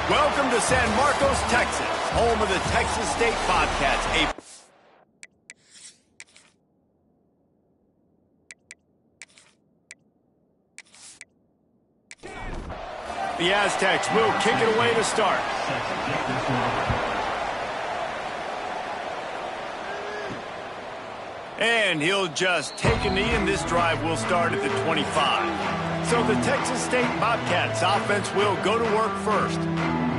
Welcome to San Marcos, Texas, home of the Texas State Bobcats. The Aztecs will kick it away to start. And he'll just take a knee, and this drive will start at the 25. So the Texas State Bobcats offense will go to work first.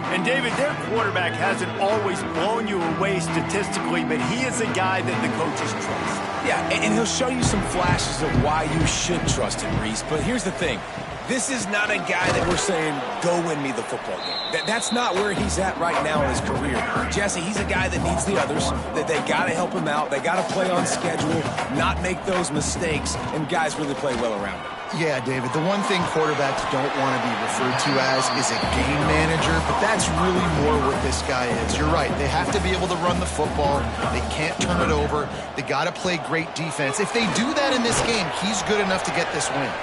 And, David, their quarterback hasn't always blown you away statistically, but he is a guy that the coaches trust. Yeah, and he'll show you some flashes of why you should trust him, Reese. But here's the thing. This is not a guy that we're saying, go win me the football game. That's not where he's at right now in his career. Jesse, he's a guy that needs the others, that they got to help him out. They got to play on schedule, not make those mistakes, and guys really play well around him. Yeah, David, the one thing quarterbacks don't want to be referred to as is a game manager, but that's really more what this guy is. You're right. They have to be able to run the football. They can't turn it over. They got to play great defense. If they do that in this game, he's good enough to get this win.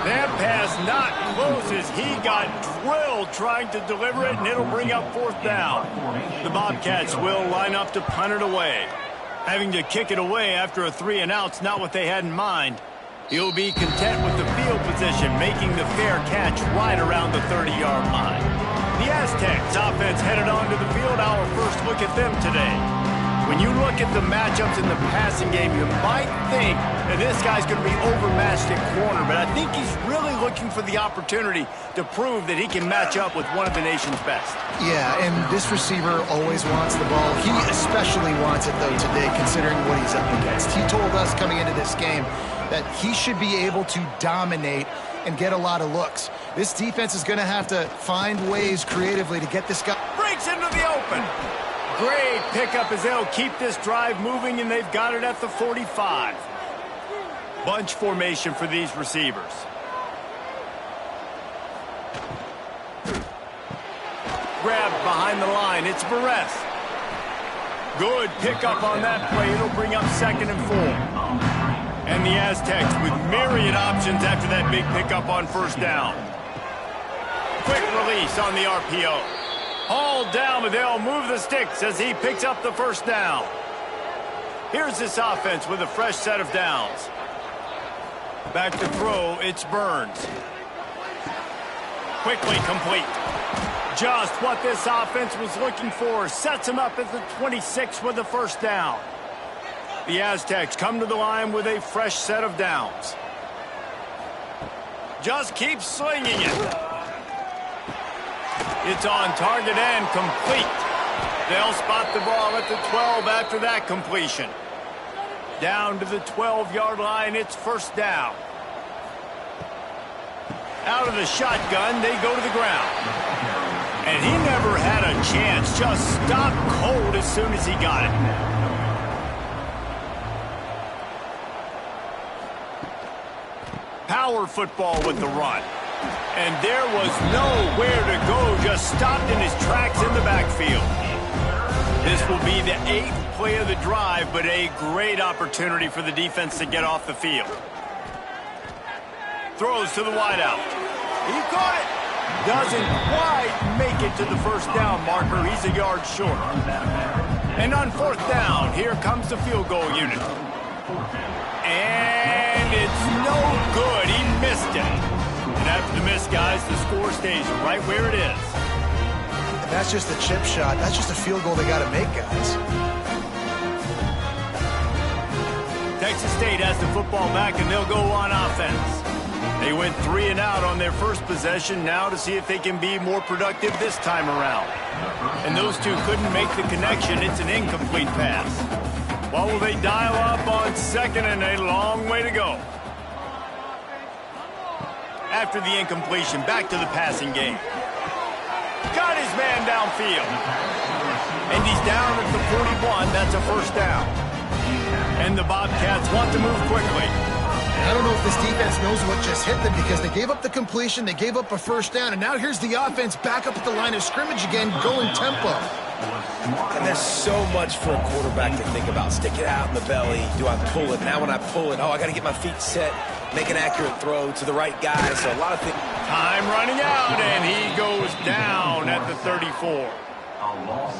That pass not close as he got drilled trying to deliver it, and it'll bring up fourth down. The Bobcats will line up to punt it away. Having to kick it away after a 3-and-out's not what they had in mind. He'll be content with the field position, making the fair catch right around the 30-yard line. The Aztecs offense headed onto the field. Our first look at them today. When you look at the matchups in the passing game, you might think that this guy's going to be overmatched at corner, but I think he's really looking for the opportunity to prove that he can match up with one of the nation's best. Yeah, and this receiver always wants the ball. He especially wants it, though, today, considering what he's up against. He told us coming into this game that he should be able to dominate and get a lot of looks. This defense is going to have to find ways creatively to get this guy. Breaks into the open. Great pickup as they'll keep this drive moving, and they've got it at the 45. Bunch formation for these receivers. Grabbed behind the line. It's Barres. Good pickup on that play. It'll bring up 2nd and 4. And the Aztecs with myriad options after that big pickup on first down. Quick release on the RPO. Hauled down, but they'll move the sticks as he picks up the first down. Here's this offense with a fresh set of downs. Back to throw, it's Burns. Quickly complete. Just what this offense was looking for. Sets him up at the 26 with the first down. The Aztecs come to the line with a fresh set of downs. Just keep slinging it. It's on target and complete. They'll spot the ball at the 12 after that completion. Down to the 12-yard line, it's first down. Out of the shotgun, they go to the ground. And he never had a chance, just stopped cold as soon as he got it. Power football with the run. And there was nowhere to go, just stopped in his tracks in the backfield. This will be the 8th play of the drive, but a great opportunity for the defense to get off the field. Throws to the wideout. He caught it. Doesn't quite make it to the first down marker. He's a yard short. And on fourth down, here comes the field goal unit. And it's no good. He missed it. And after the miss, guys, the score stays right where it is. And that's just a chip shot. That's just a field goal they got to make, guys. Texas State has the football back, and they'll go on offense. They went 3-and-out on their first possession, now to see if they can be more productive this time around. And those two couldn't make the connection. It's an incomplete pass. What will they dial up on 2nd and a long way to go? After the incompletion, back to the passing game. Got his man downfield. And he's down at the 41. That's a first down. And the Bobcats want to move quickly. I don't know if this defense knows what just hit them because they gave up the completion, they gave up a first down, and now here's the offense back up at the line of scrimmage again, going tempo. And there's so much for a quarterback to think about. Stick it out in the belly. Do I pull it? Now when I pull it, I got to get my feet set, make an accurate throw to the right guy. So a lot of things. Time running out, and he goes down at the 34.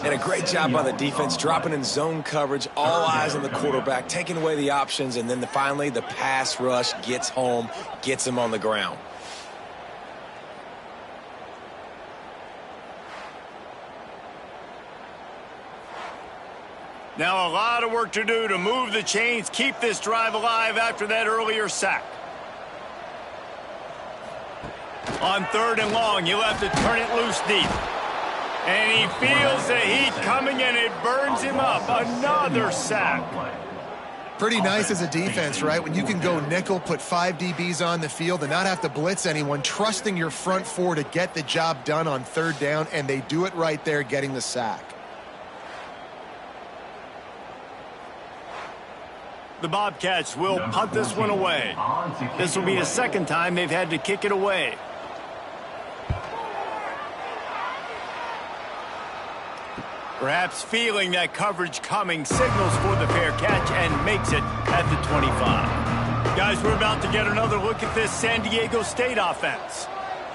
And a great job by the defense, dropping in zone coverage, all eyes on the quarterback, taking away the options, and then finally the pass rush gets home, gets him on the ground. Now a lot of work to do to move the chains, keep this drive alive after that earlier sack. On 3rd and long, he'll have to turn it loose deep. And he feels the heat coming, and it burns him up. Another sack. Pretty nice as a defense, right? When you can go nickel, put 5 DBs on the field and not have to blitz anyone, trusting your front 4 to get the job done on 3rd down, and they do it right there, getting the sack. The Bobcats will punt this one away. This will be the 2nd time they've had to kick it away. Perhaps feeling that coverage coming, signals for the fair catch and makes it at the 25. Guys, we're about to get another look at this San Diego State offense.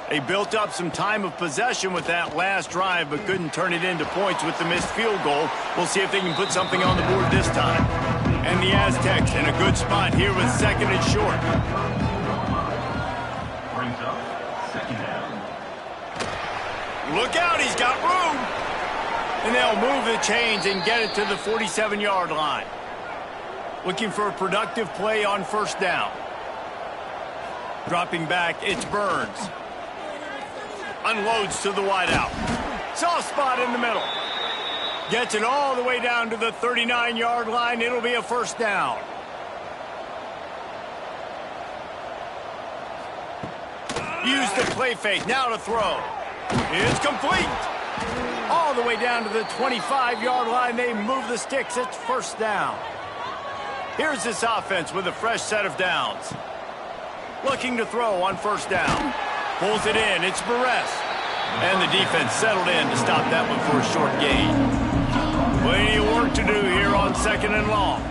They built up some time of possession with that last drive, but couldn't turn it into points with the missed field goal. We'll see if they can put something on the board this time. And the Aztecs in a good spot here with 2nd and short. Brings up 2nd down. Look out, he's got room. And they'll move the chains and get it to the 47-yard line. Looking for a productive play on 1st down. Dropping back, it's Burns. Unloads to the wideout. Soft spot in the middle. Gets it all the way down to the 39-yard line. It'll be a 1st down. Use the play fake. Now to throw. It's complete. All the way down to the 25-yard line. They move the sticks. It's 1st down. Here's this offense with a fresh set of downs. Looking to throw on 1st down. Pulls it in. It's Barres. And the defense settled in to stop that one for a short gain. Plenty of work to do here on 2nd and long.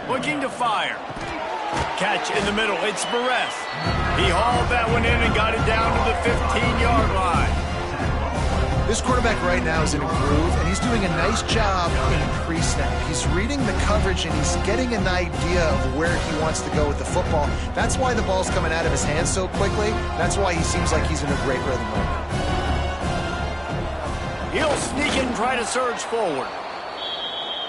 Looking to fire. Catch in the middle. It's Barres. He hauled that one in and got it down to the 15-yard line. This quarterback right now is in a groove, and he's doing a nice job in pre-snap. He's reading the coverage, and he's getting an idea of where he wants to go with the football. That's why the ball's coming out of his hands so quickly. That's why he seems like he's in a great rhythm right now. He'll sneak and try to surge forward.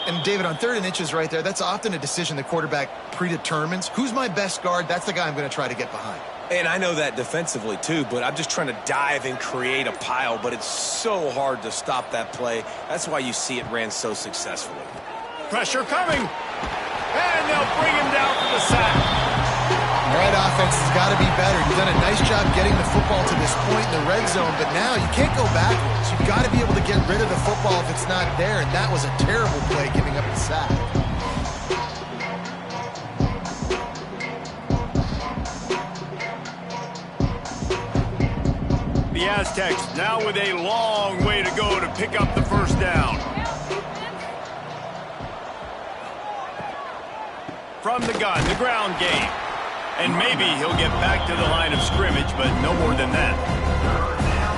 And, David, on 3rd and inches right there, that's often a decision the quarterback predetermines. Who's my best guard? That's the guy I'm going to try to get behind. And I know that defensively, too, but I'm just trying to dive and create a pile, but it's so hard to stop that play. That's why you see it ran so successfully. Pressure coming. And they'll bring him down for the sack. All right, offense has got to be better. You've done a nice job getting the football to this point in the red zone, but now you can't go backwards. You've got to be able to get rid of the football if it's not there, and that was a terrible play giving up the sack. The Aztecs now with a long way to go to pick up the 1st down. From the gun, the ground game. And maybe he'll get back to the line of scrimmage, but no more than that.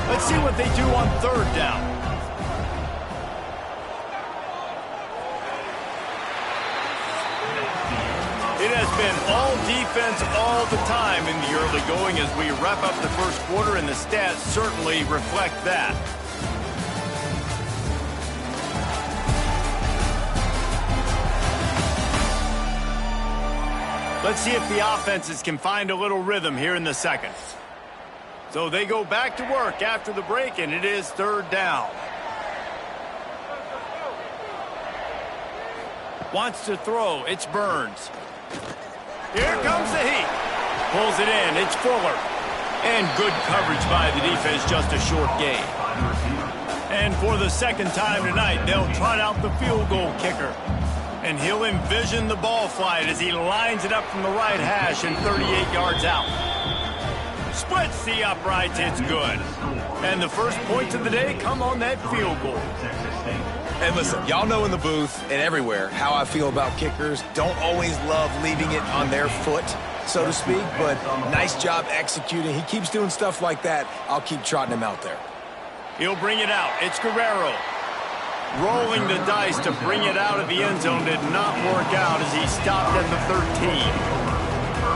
Let's see what they do on 3rd down. It has been all defense all the time in the early going as we wrap up the 1st quarter, and the stats certainly reflect that. Let's see if the offenses can find a little rhythm here in the 2nd. So they go back to work after the break, and it is 3rd down. Wants to throw. It's Burns. Here comes the heat. Pulls it in. It's Fuller. And good coverage by the defense, just a short gain. And for the 2nd time tonight, they'll trot out the field goal kicker. And he'll envision the ball flight as he lines it up from the right hash and 38 yards out. Splits the uprights. It's good. And the first points of the day come on that field goal. And listen, y'all know in the booth and everywhere how I feel about kickers. Don't always love leaving it on their foot, so to speak, but nice job executing. He keeps doing stuff like that. I'll keep trotting him out there. He'll bring it out. It's Guerrero. Rolling the dice to bring it out of the end zone did not work out as he stopped at the 13.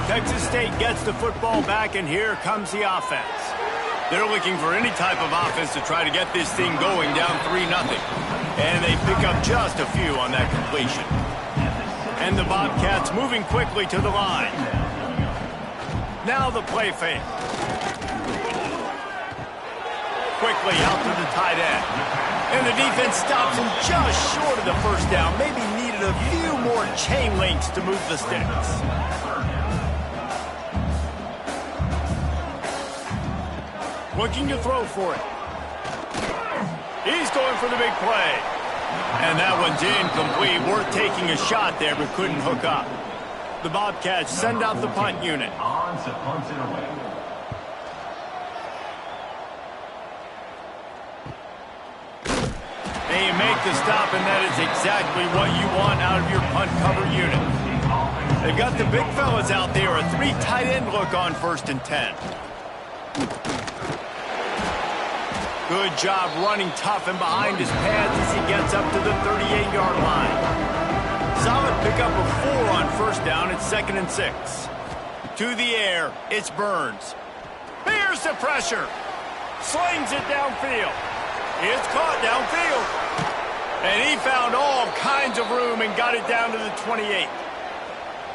Texas State gets the football back, and here comes the offense. They're looking for any type of offense to try to get this thing going down 3-0. And they pick up just a few on that completion. And the Bobcats moving quickly to the line. Now the play fake. Quickly out to the tight end. And the defense stops him just short of the first down. Maybe needed a few more chain links to move the sticks. Looking to throw for it. He's going for the big play. And that one's incomplete. Worth taking a shot there, but couldn't hook up. The Bobcats send out the punt unit. On to punt it away. They make the stop, and that is exactly what you want out of your punt cover unit. They've got the big fellas out there, a 3 tight end look on 1st and 10. Good job running tough and behind his pads as he gets up to the 38-yard line. Solid pickup of 4 on 1st down. It's 2nd and 6. To the air, it's Burns. Here's the pressure. Slings it downfield. It's caught downfield. And he found all kinds of room and got it down to the 28.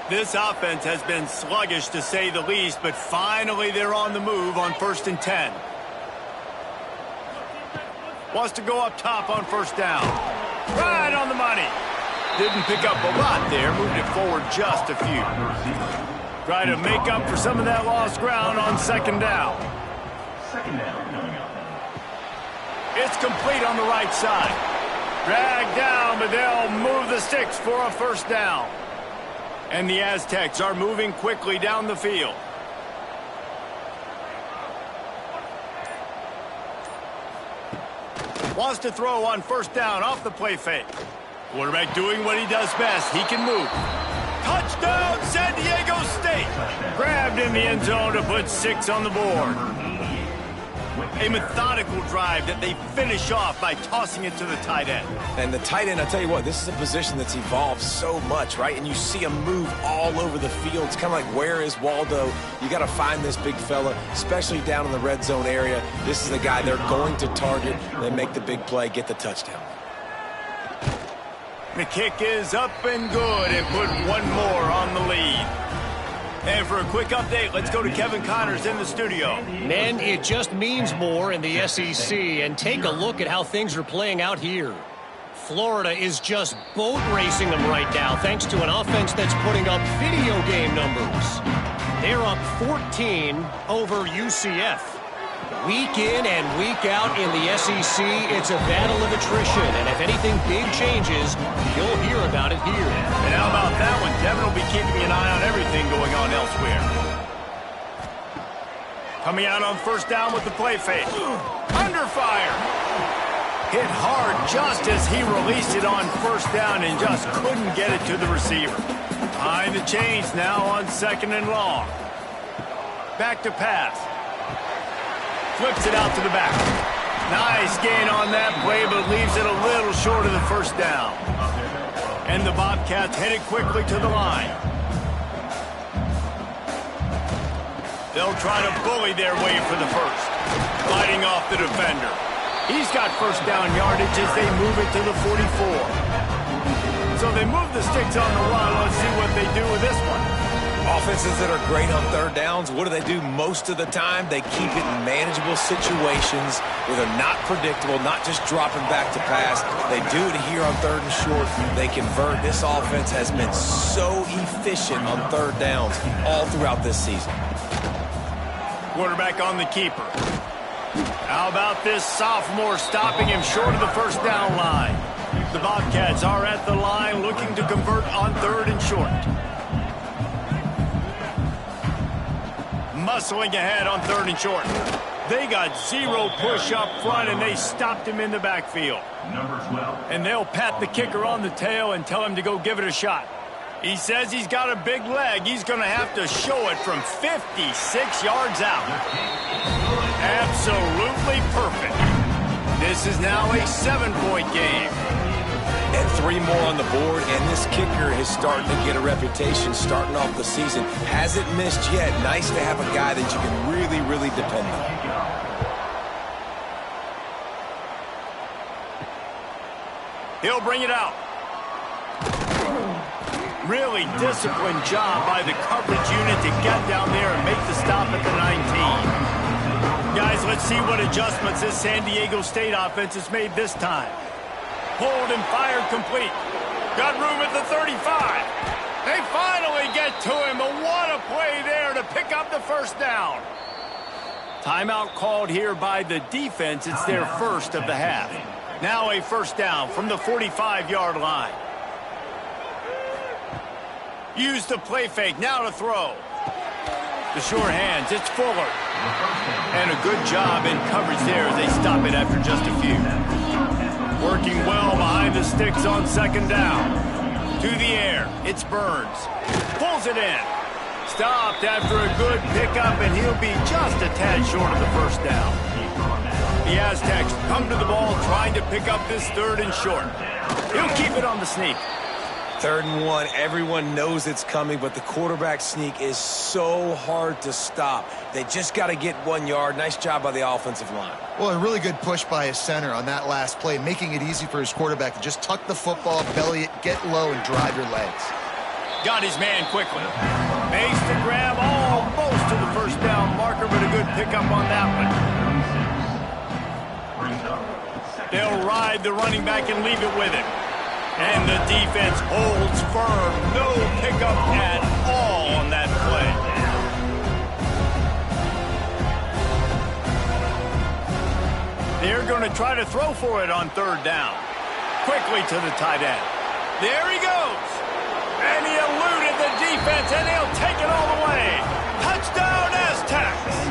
This offense has been sluggish to say the least, but finally they're on the move on 1st and 10. Wants to go up top on 1st down. Right on the money. Didn't pick up a lot there. Moved it forward just a few. Try to make up for some of that lost ground on 2nd down. 2nd down coming up. It's complete on the right side. Dragged down, but they'll move the sticks for a 1st down. And the Aztecs are moving quickly down the field. Wants to throw on 1st down off the play fake. Quarterback doing what he does best. He can move. Touchdown, San Diego State. Grabbed in the end zone to put 6 on the board. A methodical drive that they finish off by tossing it to the tight end. And the tight end, I'll tell you what, this is a position that's evolved so much, right? And you see him move all over the field. It's kind of like, where is Waldo? You got to find this big fella, especially down in the red zone area. This is the guy they're going to target. They make the big play, get the touchdown. The kick is up and good and put 1 more on the lead. And for a quick update, let's go to Kevin Connors in the studio. Men, it just means more in the SEC, and take a look at how things are playing out here. Florida is just boat racing them right now, thanks to an offense that's putting up video game numbers. They're up 14 over UCF. Week in and week out in the SEC, it's a battle of attrition, and if anything big changes, you'll hear about it here. And how about that one? Devin will be keeping an eye on everything going on elsewhere. Coming out on 1st down with the play fake. Under fire. Hit hard just as he released it on 1st down and just couldn't get it to the receiver. Behind the chains now on 2nd and long. Back to pass. Flips it out to the back. Nice gain on that play, but leaves it a little short of the 1st down. And the Bobcats headed quickly to the line. They'll try to bully their way for the 1st. Fighting off the defender. He's got 1st down yardage as they move it to the 44. So they move the sticks on the run. Let's see what they do with this one. Offenses that are great on 3rd downs, what do most of the time? They keep it in manageable situations where they're not predictable, not just dropping back to pass. They do it here on 3rd and short. They convert. This offense has been so efficient on 3rd downs all throughout this season. Quarterback on the keeper. How about this sophomore stopping him short of the 1st down line? The Bobcats are at the line looking to convert on 3rd and short. Muscling ahead on 3rd and short. They got zero push up front, and they stopped him in the backfield. Number 12. And they'll pat the kicker on the tail and tell him to go give it a shot. He says he's got a big leg. He's going to have to show it from 56 yards out. Absolutely perfect. This is now a 7-point game. And 3 more on the board, and this kicker is starting to get a reputation starting off the season. Hasn't missed yet. Nice to have a guy that you can really, really depend on. He'll bring it out. Really disciplined job by the coverage unit to get down there and make the stop at the 19. Guys, let's see what adjustments this San Diego State offense has made this time. Pulled and fired complete. Got room at the 35. They finally get to him, but what a play there to pick up the first down. Timeout called here by the defense. It's their first of the half. Now a first down from the 45-yard line. Use the play fake, now to throw. The short hands, it's Fuller. And a good job in coverage there as they stop it after just a few. Working well behind the sticks on second down. To the air, it's Burns. Pulls it in. Stopped after a good pickup, and he'll be just a tad short of the first down. The Aztecs come to the ball trying to pick up this 3rd and short. He'll keep it on the sneak. 3rd and 1, everyone knows it's coming, but the quarterback sneak is so hard to stop. They just got to get 1 yard. Nice job by the offensive line. Well, a really good push by his center on that last play, making it easy for his quarterback to just tuck the football, belly it, get low, and drive your legs. Got his man quickly. Makes the grab almost to the first down marker, but a good pickup on that one. They'll ride the running back and leave it with him. And the defense holds firm. No pickup at all on that play. They're going to try to throw for it on 3rd down. Quickly to the tight end. There he goes. And he eluded the defense, and he'll take it all the way. Touchdown, Aztecs.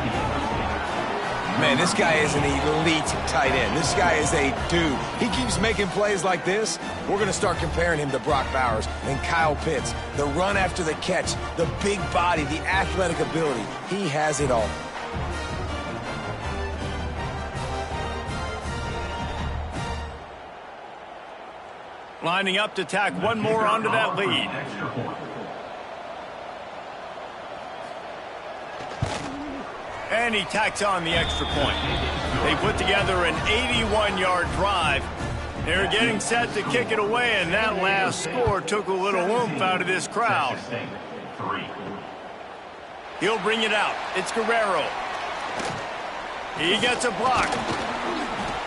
Man, this guy is an elite tight end. This guy is a dude. He keeps making plays like this. We're going to start comparing him to Brock Bowers and Kyle Pitts. The run after the catch, the big body, the athletic ability. He has it all. Lining up to tack one more onto that lead. And he tacks on the extra point. They put together an 81-yard drive. They're getting set to kick it away, and that last score took a little oomph out of this crowd. He'll bring it out. It's Guerrero. He gets a block.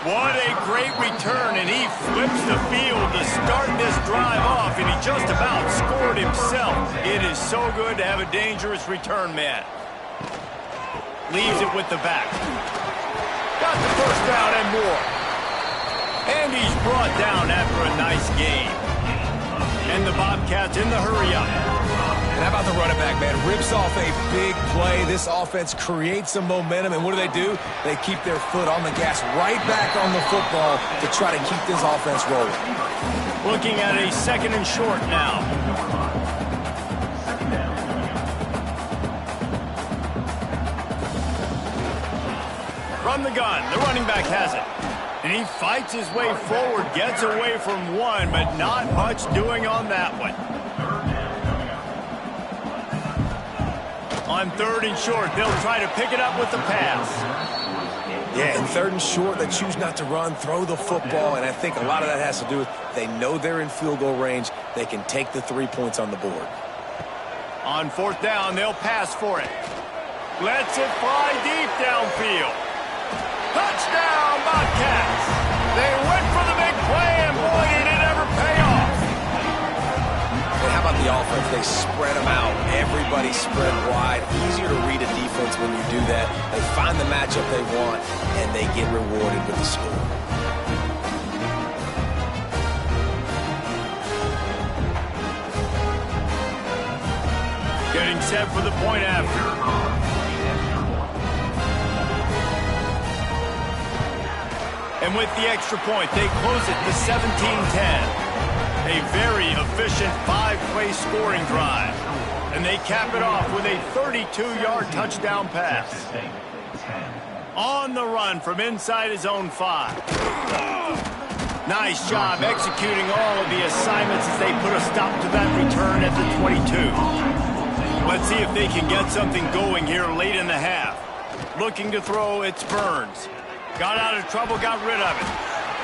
What a great return, and he flips the field to start this drive off, and he just about scored himself. It is so good to have a dangerous return man. Leaves it with the back. Got the first down and more. And he's brought down after a nice game. And the Bobcats in the hurry-up. And how about the running back, man? Rips off a big play. This offense creates some momentum, and what do? They keep their foot on the gas right back on the football to try to keep this offense rolling. Looking at a 2nd and short now. From the gun, the running back has it. And he fights his way forward, gets away from one, but not much doing on that one. On 3rd and short, they'll try to pick it up with the pass. Yeah, and 3rd and short, they choose not to run, throw the football, and I think a lot of that has to do with they know they're in field goal range. They can take the 3 points on the board. On 4th down, they'll pass for it. Lets it fly deep downfield. Touchdown, Bobcats! They went for the big play, and boy, did it ever pay off. And how about the offense? They spread them out. Everybody spread wide. Easier to read a defense when you do that. They find the matchup they want, and they get rewarded with the score. Getting set for the point after. And with the extra point, they close it to 17-10. A very efficient 5-play scoring drive. And they cap it off with a 32-yard touchdown pass. On the run from inside his own 5. Nice job executing all of the assignments as they put a stop to that return at the 22. Let's see if they can get something going here late in the half. Looking to throw, it's Burns. Got out of trouble, got rid of it.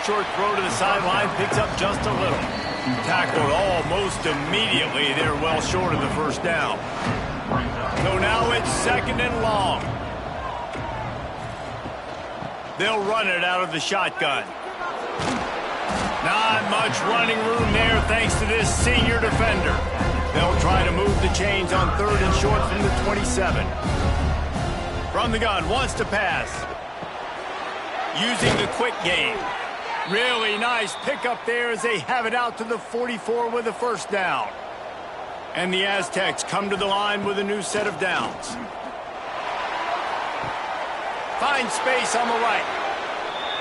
Short throw to the sideline, picks up just a little. Tackled almost immediately. They're well short of the first down. So now it's 2nd and long. They'll run it out of the shotgun. Not much running room there thanks to this senior defender. They'll try to move the chains on 3rd and short from the 27. From the gun, wants to pass. Using the quick game. Really nice pickup there as they have it out to the 44 with a first down. And the Aztecs come to the line with a new set of downs. Finds space on the right.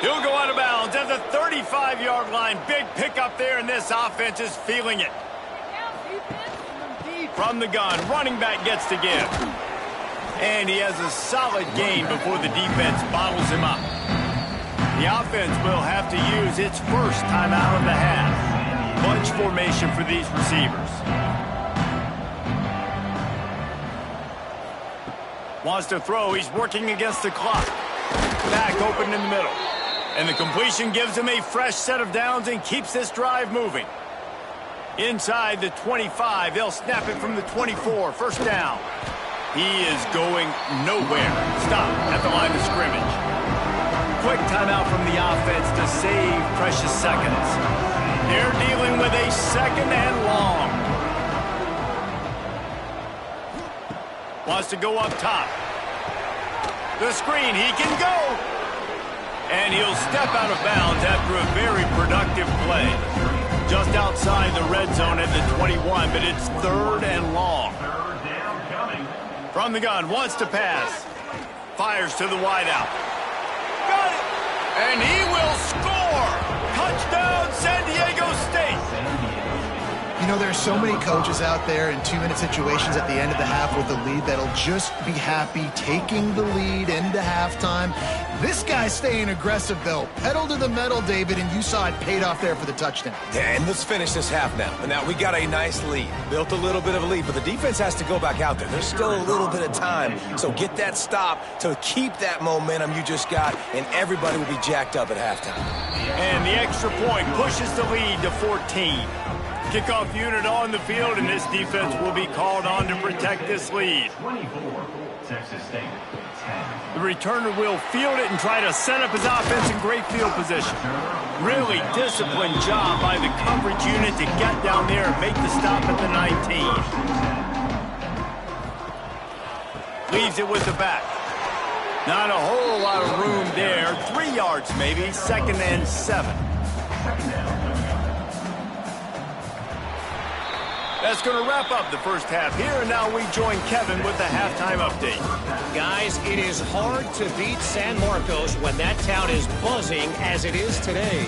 He'll go out of bounds at the 35-yard line. Big pickup there, and this offense is feeling it. From the gun, running back gets to give. And he has a solid gain before the defense bottles him up. The offense will have to use its first timeout of the half. Bunch formation for these receivers. Wants to throw. He's working against the clock. Back open in the middle. And the completion gives him a fresh set of downs and keeps this drive moving. Inside the 25, they'll snap it from the 24. First down. He is going nowhere. Stop at the line of scrimmage. Quick timeout from the offense to save precious seconds. They're dealing with a 2nd and long. Wants to go up top. The screen, he can go. And he'll step out of bounds after a very productive play. Just outside the red zone at the 21, but it's 3rd and long. From the gun, wants to pass. Fires to the wideout. Got it! And he will score! Touchdown, San Diego State! You know, there's so many coaches out there in 2-minute situations at the end of the half with the lead that'll just be happy taking the lead into halftime. This guy's staying aggressive, though. Pedal to the metal, David, and you saw it paid off there for the touchdown. Yeah, and let's finish this half now. And now we got a nice lead. Built a little bit of a lead, but the defense has to go back out there. There's still a little bit of time. So get that stop to keep that momentum you just got, and everybody will be jacked up at halftime. And the extra point pushes the lead to 14. Kickoff unit on the field, and this defense will be called on to protect this lead. 24, Texas State, 10. The returner will field it and try to set up his offense in great field position. Really disciplined job by the coverage unit to get down there and make the stop at the 19. Leaves it with the back. Not a whole lot of room there. 3 yards maybe, 2nd and 7. That's going to wrap up the first half here, and now we join Kevin with the halftime update. Guys, it is hard to beat San Marcos when that town is buzzing as it is today.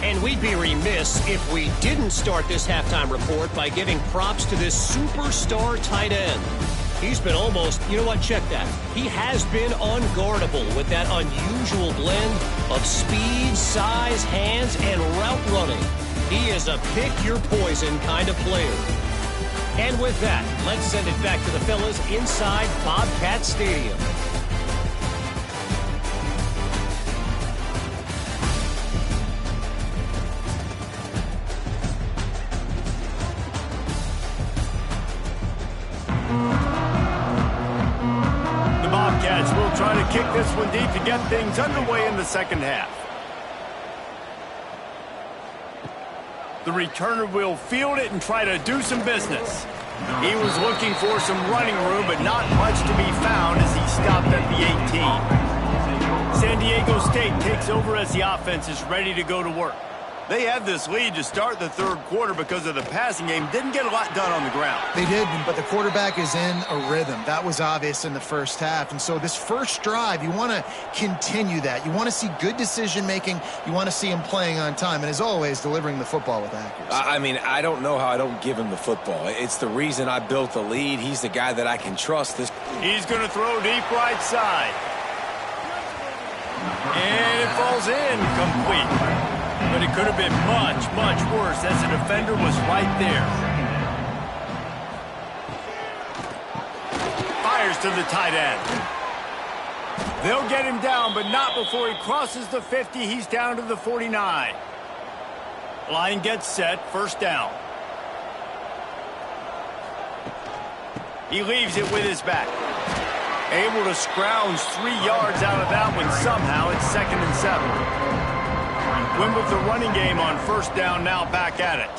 And we'd be remiss if we didn't start this halftime report by giving props to this superstar tight end. He's been almost, you know what, check that. He has been unguardable with that unusual blend of speed, size, hands, and route running. He is a pick-your-poison kind of player. And with that, let's send it back to the fellas inside Bobcat Stadium. The Bobcats will try to kick this one deep to get things underway in the second half. The returner will field it and try to do some business. He was looking for some running room, but not much to be found as he stopped at the 18. San Diego State takes over as the offense is ready to go to work. They had this lead to start the third quarter because of the passing game. Didn't get a lot done on the ground. They did, but the quarterback is in a rhythm. That was obvious in the first half. And so this first drive, you want to continue that. You want to see good decision-making. You want to see him playing on time. And as always, delivering the football with accuracy. I mean, I don't know how I don't give him the football. It's the reason I built the lead. He's the guy that I can trust. He's going to throw deep right side. And it falls in complete. But it could have been much, much worse as the defender was right there. Fires to the tight end. They'll get him down, but not before he crosses the 50. He's down to the 49. Line gets set, first down. He leaves it with his back. Able to scrounge 3 yards out of that one somehow. It's 2nd and 7. Win with the running game on first down, now back at it.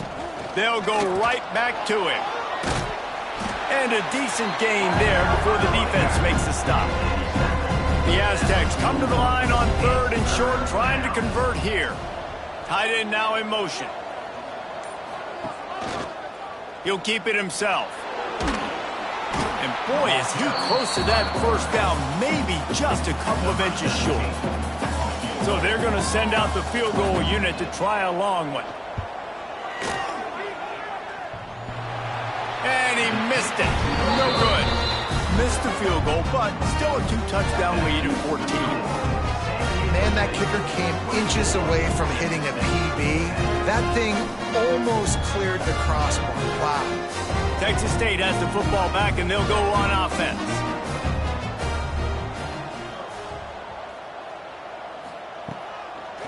They'll go right back to him. And a decent gain there before the defense makes the stop. The Aztecs come to the line on 3rd and short, trying to convert here. Tight end now in motion. He'll keep it himself. And boy, is he close to that first down, maybe just a couple of inches short. So they're going to send out the field goal unit to try a long one. And he missed it. No good. Missed the field goal, but still a 2-touchdown lead at 14. Man, that kicker came inches away from hitting a PB. That thing almost cleared the crossbar. Wow. Texas State has the football back, and they'll go on offense.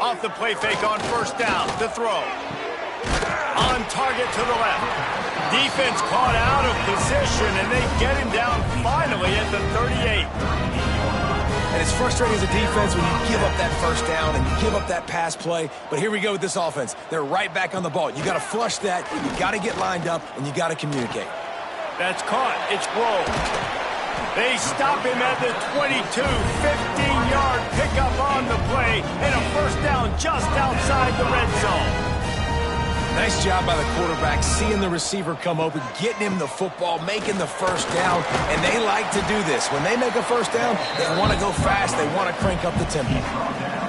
Off the play fake on first down. The throw. On target to the left. Defense caught out of position, and they get him down finally at the 38. And it's frustrating as a defense when you give up that first down and you give up that pass play. But here we go with this offense. They're right back on the ball. You got to flush that. You got to get lined up, and you got to communicate. That's caught. It's rolled. They stop him at the 22, 15-yard pickup on the play, and a first down just outside the red zone. Nice job by the quarterback, seeing the receiver come open, getting him the football, making the first down, and they like to do this. When they make a first down, they want to go fast, they want to crank up the tempo.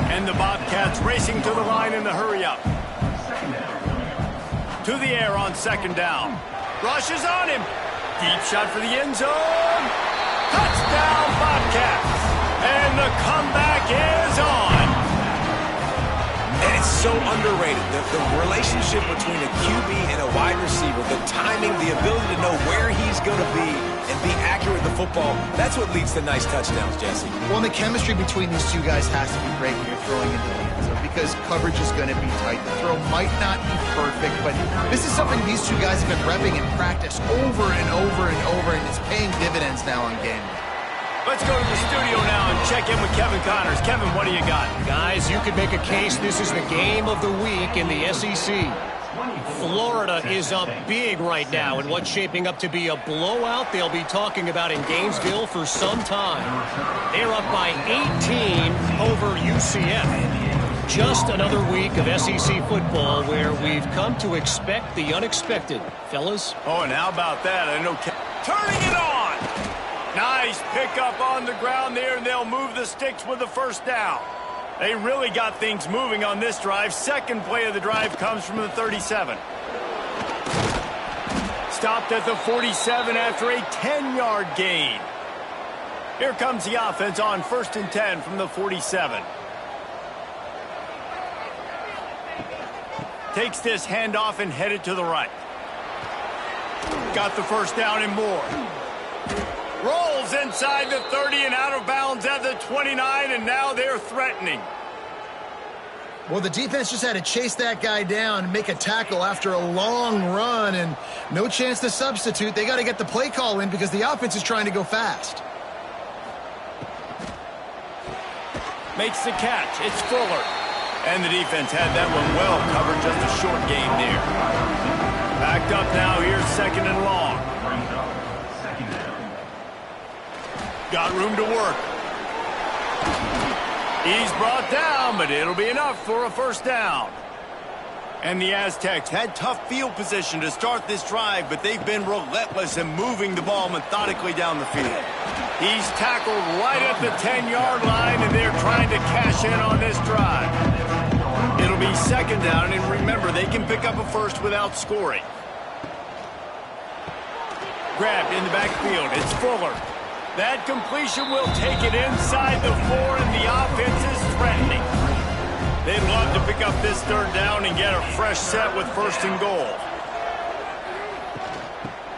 And the Bobcats racing to the line in the hurry-up. To the air on second down. Rushes on him. Deep shot for the end zone. Touchdown, Bobcats. And the comeback is on. And it's so underrated. The relationship between a QB and a wide receiver, the timing, the ability to know where he's going to be and be accurate with the football, that's what leads to nice touchdowns, Jesse. Well, the chemistry between these two guys has to be great when you're throwing into the end zone because coverage is going to be tight. The throw might not be perfect, but this is something these two guys have been repping in practice over and over and over, and it's paying dividends now on game day. Let's go to the studio now and check in with Kevin Connors. Kevin, what do you got? Guys, you could make a case this is the game of the week in the SEC. Florida is up big right now in what's shaping up to be a blowout they'll be talking about in Gainesville for some time. They're up by 18 over UCF. Just another week of SEC football where we've come to expect the unexpected. Fellas? Oh, and how about that? I know turning it on. Nice pickup on the ground there, and they'll move the sticks with the first down. They really got things moving on this drive. Second play of the drive comes from the 37. Stopped at the 47 after a 10-yard gain. Here comes the offense on 1st and 10 from the 47. Takes this handoff and headed to the right. Got the first down and more. Rolls inside the 30 and out of bounds at the 29, and now they're threatening. Well, the defense just had to chase that guy down and make a tackle after a long run, and no chance to substitute. They got to get the play call in because the offense is trying to go fast. Makes the catch. It's Fuller. And the defense had that one well covered, just a short game there. Backed up now, here's 2nd and long. Got room to work. He's brought down, but it'll be enough for a first down. And the Aztecs had tough field position to start this drive, but they've been relentless in moving the ball methodically down the field. He's tackled right at the 10-yard line, and they're trying to cash in on this drive. It'll be second down, and remember, they can pick up a first without scoring. Grabbed in the backfield. It's Fuller. That completion will take it inside the 4, and the offense is threatening. They'd love to pick up this third down and get a fresh set with first and goal.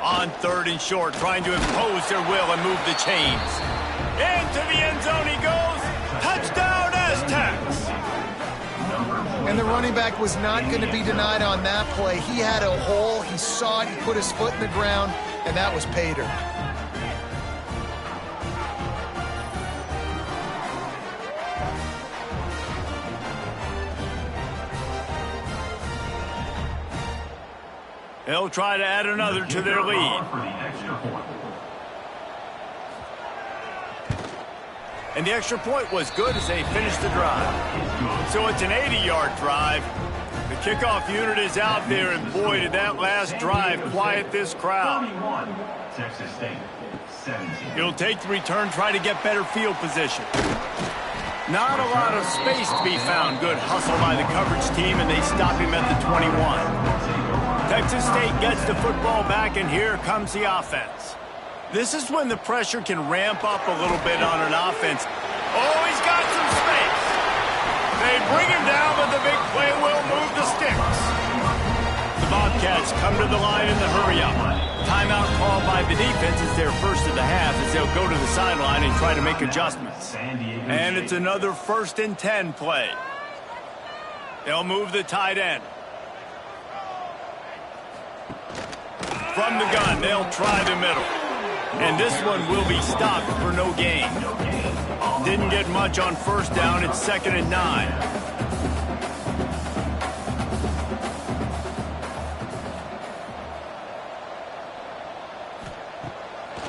On third and short, trying to impose their will and move the chains. Into the end zone he goes. Touchdown, Aztecs! And the running back was not going to be denied on that play. He had a hole. He saw it. He put his foot in the ground, and that was pay dirt. They'll try to add another to their lead. And the extra point was good as they finished the drive. So it's an 80-yard drive. The kickoff unit is out there, and boy, did that last drive quiet this crowd. Texas State, 17. He'll take the return, try to get better field position. Not a lot of space to be found. Good hustle by the coverage team, and they stop him at the 21. Texas State gets the football back, and here comes the offense. This is when the pressure can ramp up a little bit on an offense. Oh, he's got some space. They bring him down, but the big play will move the sticks. The Bobcats come to the line in the hurry-up. Timeout called by the defense is their first of the half as they'll go to the sideline and try to make adjustments. And it's another 1st and 10 play. They'll move the tight end. From the gun, they'll try the middle. And this one will be stopped for no gain. Didn't get much on first down. It's 2nd and 9.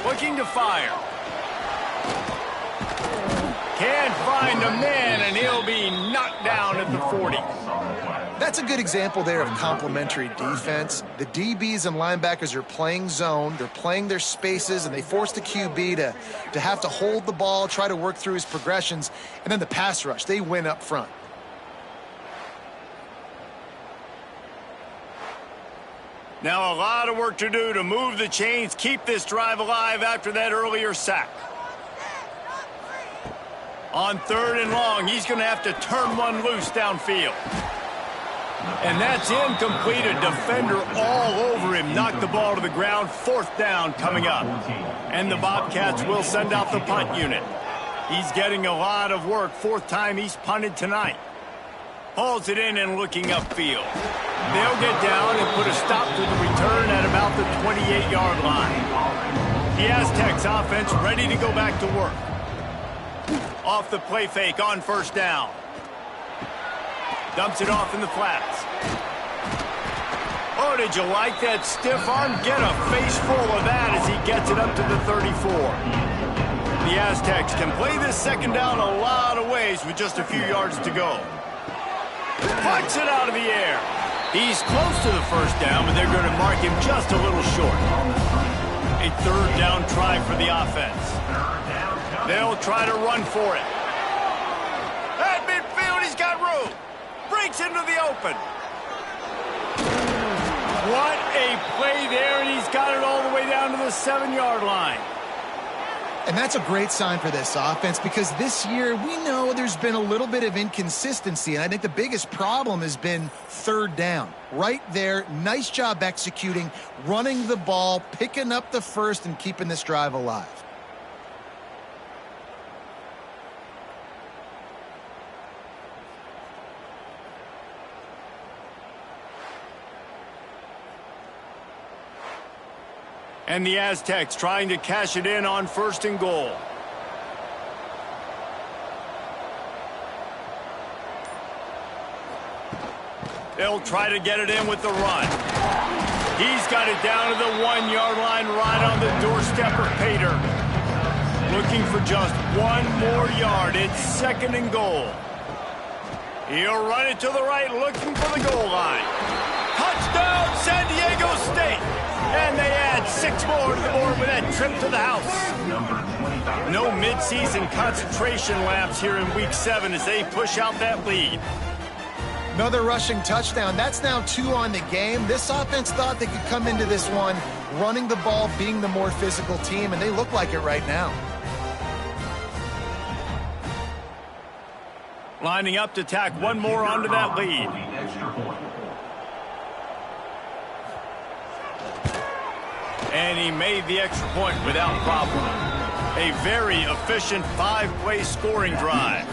Looking to fire. Can't find a man, and he'll be knocked down at the 40. That's a good example there of complementary defense. The DBs and linebackers are playing zone. They're playing their spaces, and they force the QB to have to hold the ball, try to work through his progressions, and then the pass rush. They win up front. Now a lot of work to do to move the chains, keep this drive alive after that earlier sack. On 3rd and long, he's going to have to turn one loose downfield. And that's incomplete. A defender all over him. Knocked the ball to the ground. 4th down coming up. And the Bobcats will send out the punt unit. He's getting a lot of work. 4th time he's punted tonight. Hauls it in and looking upfield. They'll get down and put a stop to the return at about the 28-yard line. The Aztecs offense ready to go back to work. Off the play fake on 1st down. Dumps it off in the flats. Oh, did you like that stiff arm? Get a face full of that as he gets it up to the 34. The Aztecs can play this 2nd down a lot of ways with just a few yards to go. Pucks it out of the air. He's close to the 1st down, but they're going to mark him just a little short. A 3rd down try for the offense. They'll try to run for it. At midfield, he's got room. Breaks into the open. What a play there, and he's got it all the way down to the 7-yard line. And that's a great sign for this offense because this year we know there's been a little bit of inconsistency, and I think the biggest problem has been 3rd down. Right there, nice job executing, running the ball, picking up the first, and keeping this drive alive. And the Aztecs trying to cash it in on 1st and goal. They'll try to get it in with the run. He's got it down to the 1-yard line right on the doorstep of Pater. Looking for just 1 more yard. It's 2nd and goal. He'll run it to the right, looking for the goal line. 6 more to the board with that trip to the house. No midseason concentration laps here in Week 7 as they push out that lead. Another rushing touchdown. That's now 2 on the game. This offense thought they could come into this one running the ball, being the more physical team, and they look like it right now. Lining up to tack one more onto that lead. And he made the extra point without problem. A very efficient 5-play scoring drive.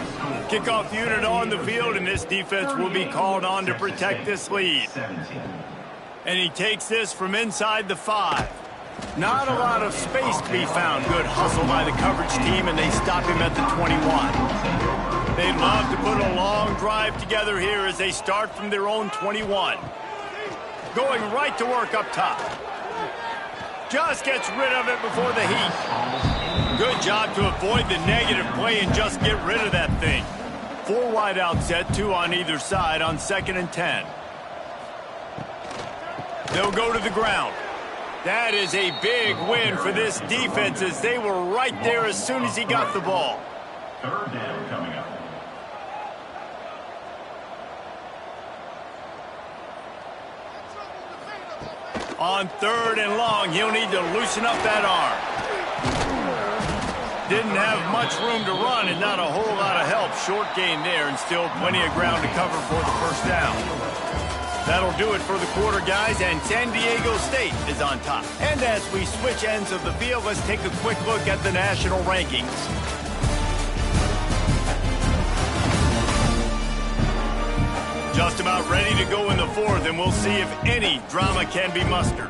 Kickoff unit on the field, and this defense will be called on to protect this lead. And he takes this from inside the 5. Not a lot of space to be found. Good hustle by the coverage team, and they stop him at the 21. They'd love to put a long drive together here as they start from their own 21. Going right to work up top. Just gets rid of it before the heat. Good job to avoid the negative play and just get rid of that thing. 4 wide out set, 2 on either side on 2nd and 10. They'll go to the ground. That is a big win for this defense as they were right there as soon as he got the ball. 3rd down coming up. On 3rd and long, he'll need to loosen up that arm. Didn't have much room to run and not a whole lot of help. Short gain there and still plenty of ground to cover for the 1st down. That'll do it for the quarter, guys, and San Diego State is on top. And as we switch ends of the field, let's take a quick look at the national rankings. Just about ready to go in the 4th, and we'll see if any drama can be mustered.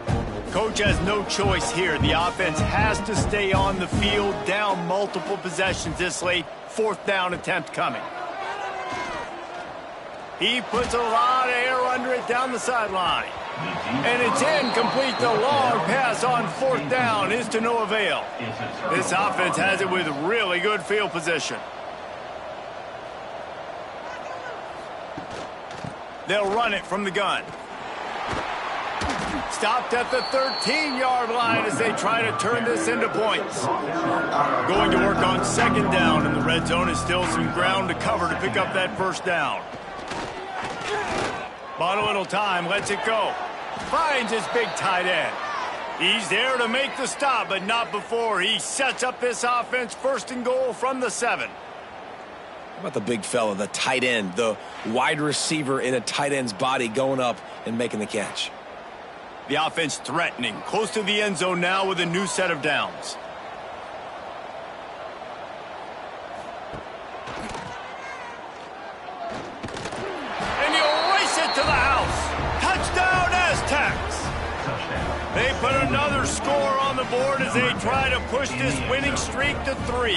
Coach has no choice here. The offense has to stay on the field, down multiple possessions this late. 4th down attempt coming. He puts a lot of air under it down the sideline. And it's incomplete. The long pass on 4th down is to no avail. This offense has it with really good field position. They'll run it from the gun. Stopped at the 13-yard line as they try to turn this into points. Going to work on 2nd down, and the red zone is still some ground to cover to pick up that 1st down. Bought a little time, lets it go. Finds his big tight end. He's there to make the stop, but not before he sets up this offense 1st and goal from the 7. How about the big fella, the tight end, the wide receiver in a tight end's body going up and making the catch? The offense threatening, close to the end zone now with a new set of downs. And he'll race it to the house. Touchdown, Aztecs. They put another score on the board as they try to push this winning streak to 3.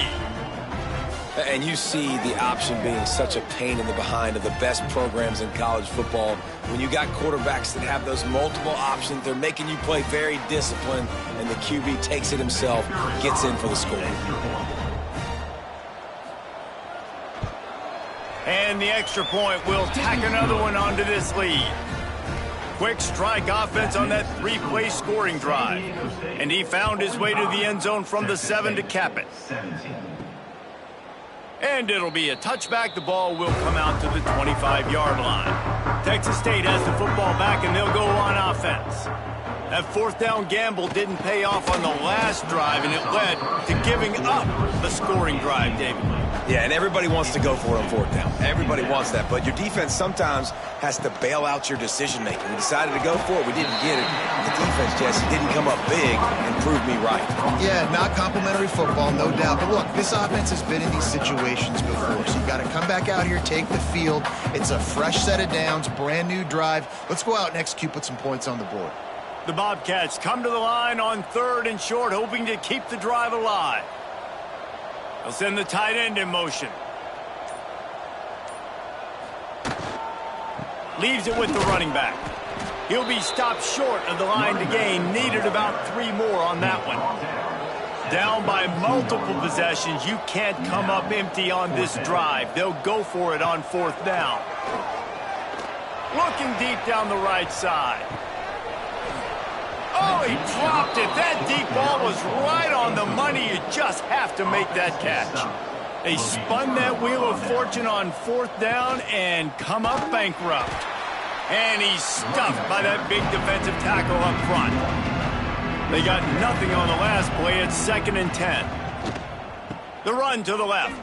And you see the option being such a pain in the behind of the best programs in college football. When you got quarterbacks that have those multiple options, they're making you play very disciplined, and the QB takes it himself, gets in for the score. And the extra point will tack another one onto this lead. Quick strike offense on that 3-play scoring drive. And he found his way to the end zone from the 7 to cap it. And it'll be a touchback. The ball will come out to the 25-yard line. Texas State has the football back, and they'll go on offense. That 4th down gamble didn't pay off on the last drive, and it led to giving up the scoring drive, David. Yeah, and everybody wants to go for it on 4th down. Everybody wants that, but your defense sometimes has to bail out your decision-making. We decided to go for it. We didn't get it. The defense, Jesse, didn't come up big and prove me right. Yeah, not complimentary football, no doubt. But look, this offense has been in these situations before, so you got to come back out here, take the field. It's a fresh set of downs, brand new drive. Let's go out and execute, put some points on the board. The Bobcats come to the line on 3rd and short, hoping to keep the drive alive. They'll send the tight end in motion. Leaves it with the running back. He'll be stopped short of the line to gain. Needed about 3 more on that one. Down by multiple possessions. You can't come up empty on this drive. They'll go for it on 4th down. Looking deep down the right side. Oh, he dropped it. That deep ball was right on the money. You just have to make that catch. They spun that wheel of fortune on fourth down and come up bankrupt. And he's stuffed by that big defensive tackle up front. They got nothing on the last play. It's 2nd and 10. The run to the left.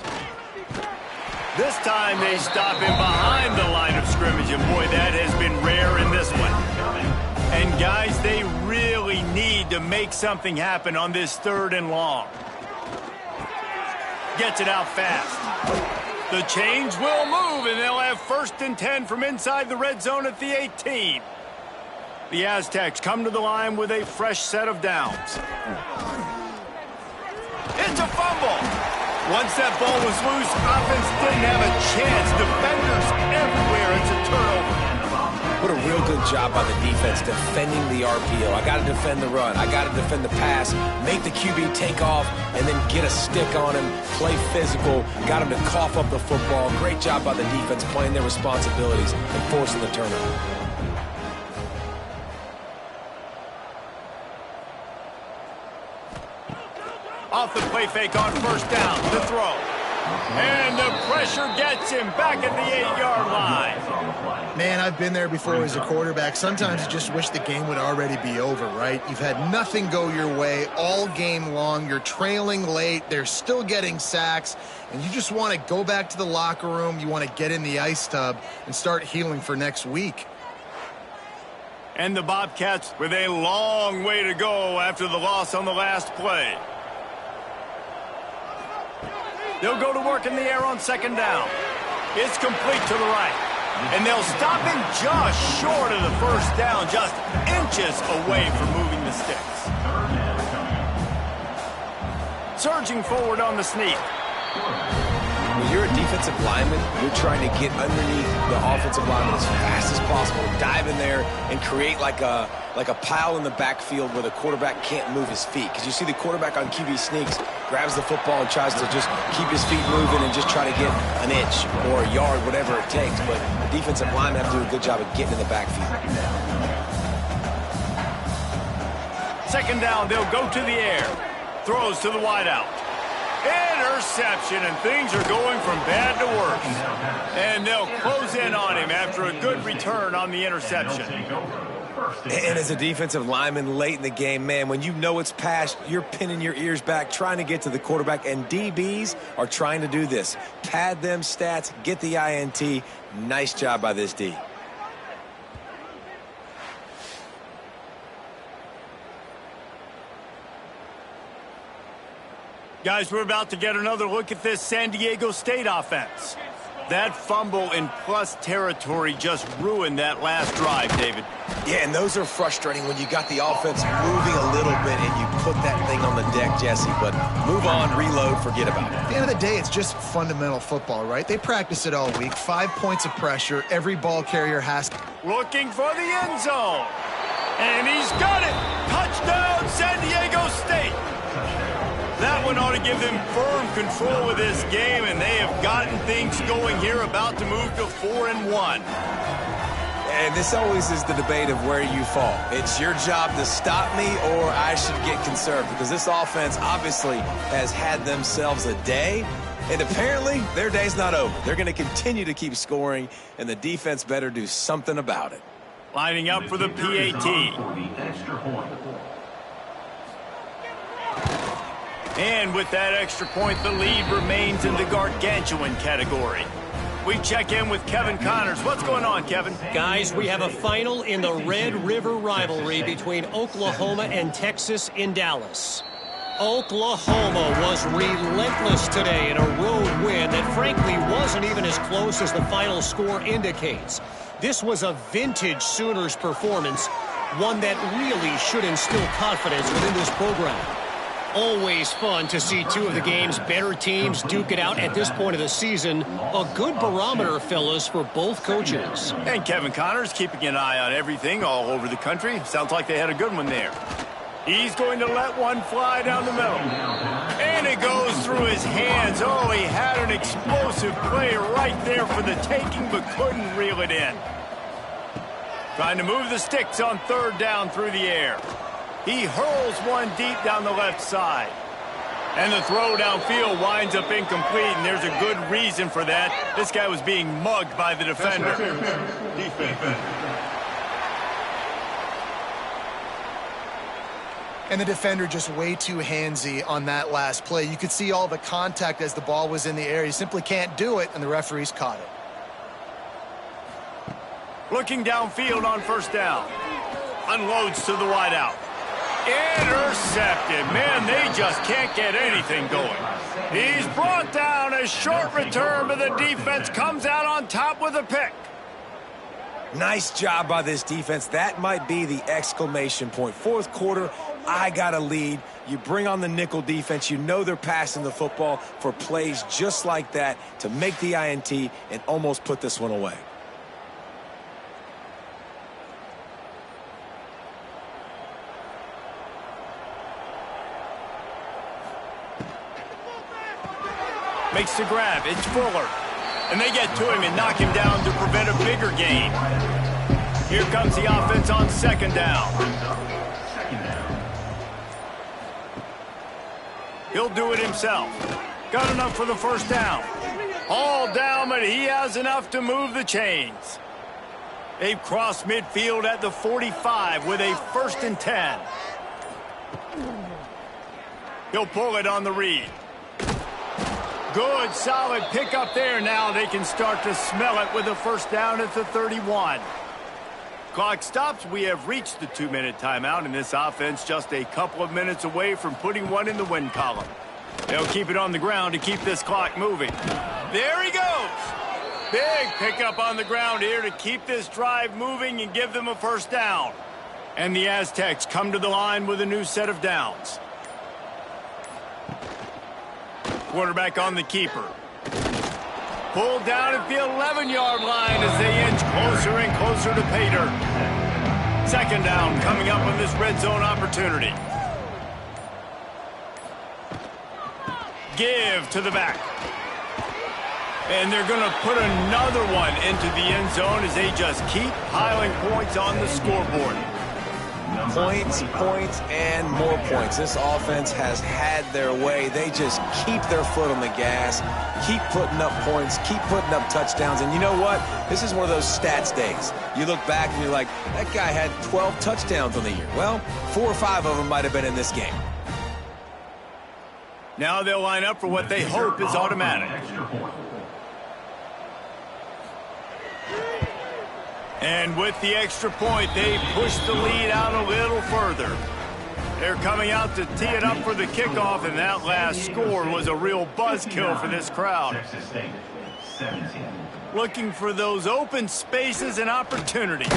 This time they stop him behind the line of scrimmage, and boy, that has been rare in this one. And guys, they really need to make something happen on this 3rd and long. Gets it out fast. The chains will move, and they'll have 1st and 10 from inside the red zone at the 18. The Aztecs come to the line with a fresh set of downs. It's a fumble. Once that ball was loose, offense didn't have a chance. Defenders everywhere. It's a turnover. What a real good job by the defense defending the RPO. I got to defend the run. I got to defend the pass, make the QB take off, and then get a stick on him, play physical, got him to cough up the football. Great job by the defense playing their responsibilities and forcing the turnover. Off the play fake on 1st down, the throw. And the pressure gets him back at the 8-yard line. Man, I've been there before as a quarterback. Sometimes you just wish the game would already be over, right? You've had nothing go your way all game long. You're trailing late. They're still getting sacks. And you just want to go back to the locker room. You want to get in the ice tub and start healing for next week. And the Bobcats with a long way to go after the loss on the last play. They'll go to work in the air on 2nd down. It's complete to the right. And they'll stop him just short of the 1st down, just inches away from moving the sticks. Surging forward on the sneak. When you're a defensive lineman, you're trying to get underneath the offensive lineman as fast as possible, dive in there and create like a pile in the backfield where the quarterback can't move his feet. Because you see the quarterback on QB sneaks, grabs the football and tries to just keep his feet moving and just try to get an inch or a yard, whatever it takes. But the defensive linemen have to do a good job of getting in the backfield. 2nd down, they'll go to the air. Throws to the wideout. Interception, and things are going from bad to worse. And they'll close in on him after a good return on the interception. And as a defensive lineman late in the game, man, when you know it's past, you're pinning your ears back, trying to get to the quarterback, and DBs are trying to do this. Pad them stats, get the INT. Nice job by this D. Guys, we're about to get another look at this San Diego State offense. That fumble in plus territory just ruined that last drive, David. Yeah, and those are frustrating when you got the offense moving a little bit and you put that thing on the deck, Jesse. But move on, reload, forget about it. At the end of the day, it's just fundamental football, right? They practice it all week. 5 points of pressure. Every ball carrier has. Looking for the end zone. And he's got it. Touchdown, San Diego State. That one ought to give them firm control of this game, and they have gotten things going here, about to move to 4-1. And this always is the debate of where you fall. It's your job to stop me, or I should get conserved, because this offense obviously has had themselves a day, and apparently their day's not over. They're going to continue to keep scoring, and the defense better do something about it. Lining up for the PAT. And with that extra point, the lead remains in the gargantuan category. We check in with Kevin Connors. What's going on, Kevin? Guys, we have a final in the Red River rivalry between Oklahoma and Texas in Dallas. Oklahoma was relentless today in a road win that frankly wasn't even as close as the final score indicates. This was a vintage Sooners performance, one that really should instill confidence within this program. Always fun to see two of the game's better teams duke it out at this point of the season. A good barometer, fellas, for both coaches. And Kevin Connors keeping an eye on everything all over the country. Sounds like they had a good one there. He's going to let one fly down the middle. And it goes through his hands. Oh, he had an explosive play right there for the taking, but couldn't reel it in. Trying to move the sticks on 3rd down through the air. He hurls one deep down the left side. And the throw downfield winds up incomplete, and there's a good reason for that. This guy was being mugged by the defender. And the defender just way too handsy on that last play. You could see all the contact as the ball was in the air. He simply can't do it, and the referees caught it. Looking downfield on first down. Unloads to the wideout. Intercepted. Man, they just can't get anything going. He's brought down. A short return, but the defense comes out on top with a pick. Nice job by this defense. That might be the exclamation point. Fourth quarter, I got a lead. You bring on the nickel defense. You know they're passing the football for plays just like that to make the INT and almost put this one away. Makes the grab. It's Fuller. And they get to him and knock him down to prevent a bigger gain. Here comes the offense on second down. He'll do it himself. Got enough for the first down. All down, but he has enough to move the chains. They've crossed midfield at the 45 with a 1st and 10. He'll pull it on the read. Good, solid pickup there. Now they can start to smell it with a first down at the 31. Clock stops. We have reached the 2-minute timeout, and this offense just a couple of minutes away from putting one in the win column. They'll keep it on the ground to keep this clock moving. There he goes. Big pickup on the ground here to keep this drive moving and give them a first down. And the Aztecs come to the line with a new set of downs. Quarterback on the keeper. Pulled down at the 11-yard line as they inch closer and closer to pay dirt. Second down coming up on this red zone opportunity. Give to the back. And they're going to put another one into the end zone as they just keep piling points on the scoreboard. Points, points, and more points. This offense has had their way. They just keep their foot on the gas, keep putting up points, keep putting up touchdowns. And you know what? This is one of those stats days. You look back and you're like, that guy had 12 touchdowns on the year. Well, 4 or 5 of them might have been in this game. Now they'll line up for what they hope is automatic. And with the extra point, they push the lead out a little further. They're coming out to tee it up for the kickoff, and that last score was a real buzzkill for this crowd. Looking for those open spaces and opportunities.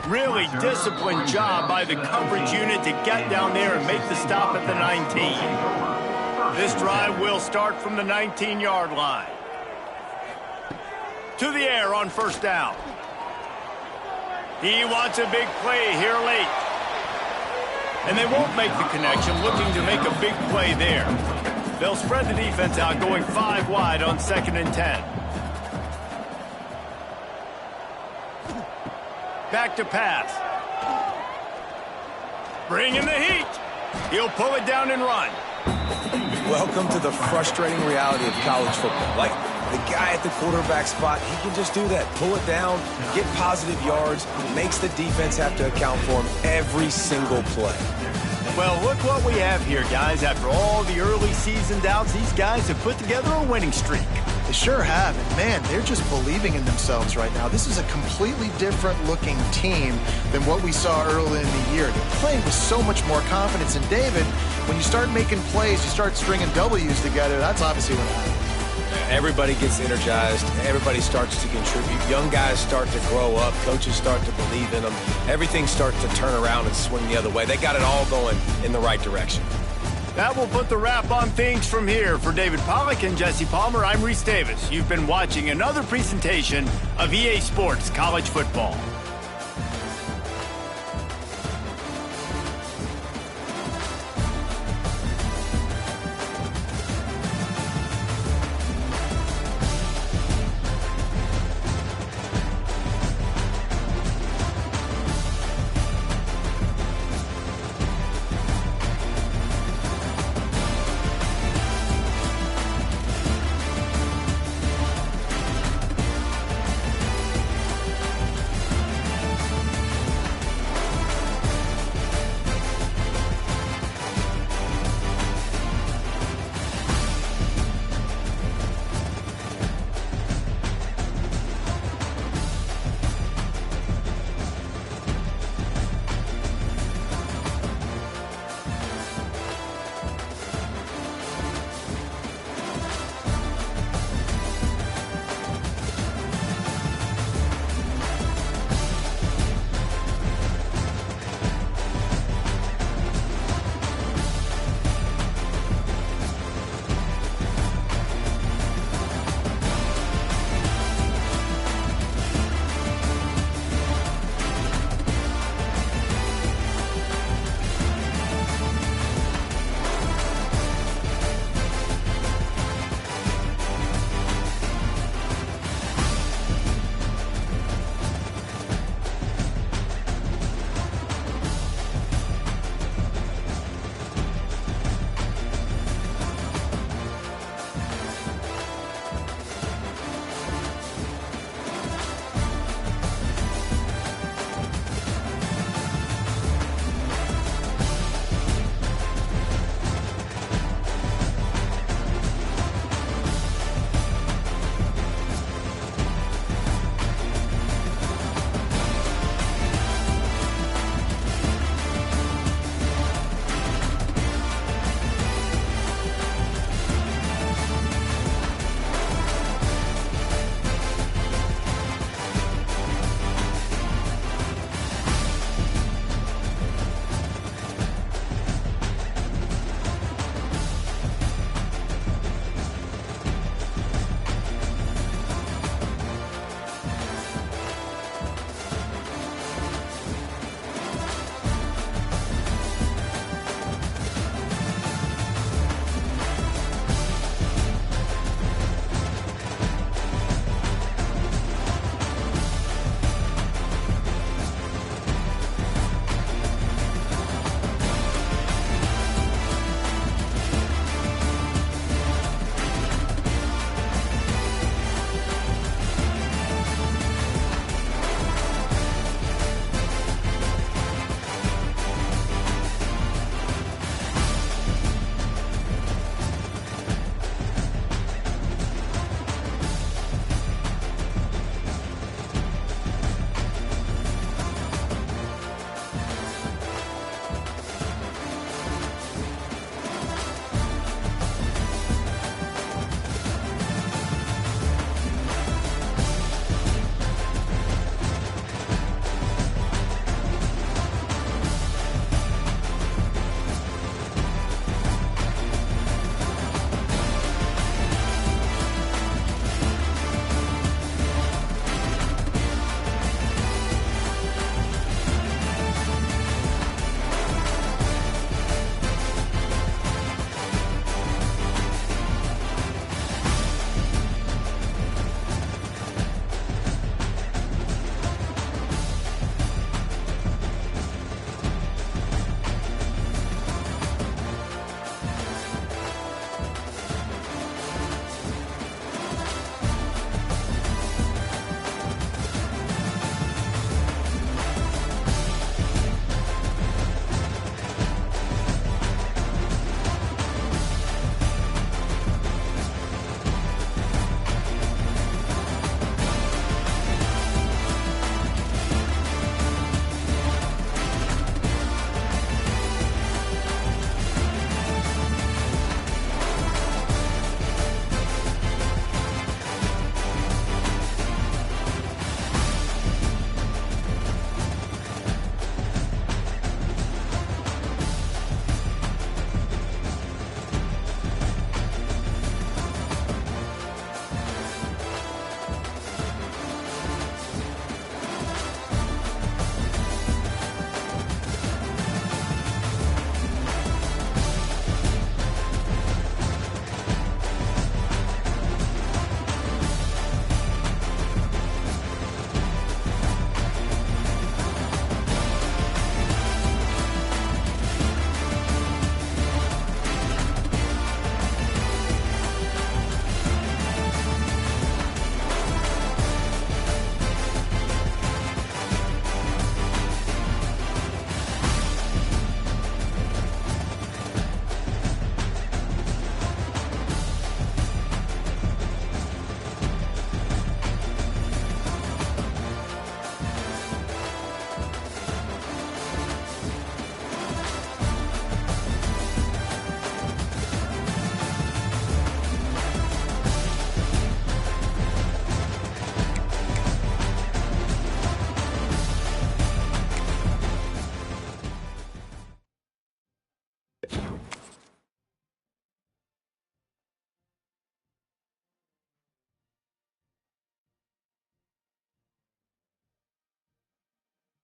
Really disciplined job by the coverage unit to get down there and make the stop at the 19. This drive will start from the 19-yard line. To the air on first down. He wants a big play here late. And they won't make the connection, looking to make a big play there. They'll spread the defense out, going 5 wide on 2nd and 10. Back to pass. Bring in the heat. He'll pull it down and run. Welcome to the frustrating reality of college football. Like, the guy at the quarterback spot, he can just do that. Pull it down, get positive yards, makes the defense have to account for him every single play. Well, look what we have here, guys. After all the early season doubts, these guys have put together a winning streak. They sure have. And, man, they're just believing in themselves right now. This is a completely different-looking team than what we saw early in the year. They're playing with so much more confidence. And, David, when you start making plays, you start stringing W's together, that's obviously what happens. Everybody gets energized. Everybody starts to contribute. Young guys start to grow up. Coaches start to believe in them. Everything starts to turn around and swing the other way. They got it all going in the right direction. That will put the wrap on things from here. For David Pollack and Jesse Palmer, I'm Reese Davis. You've been watching another presentation of EA Sports College Football.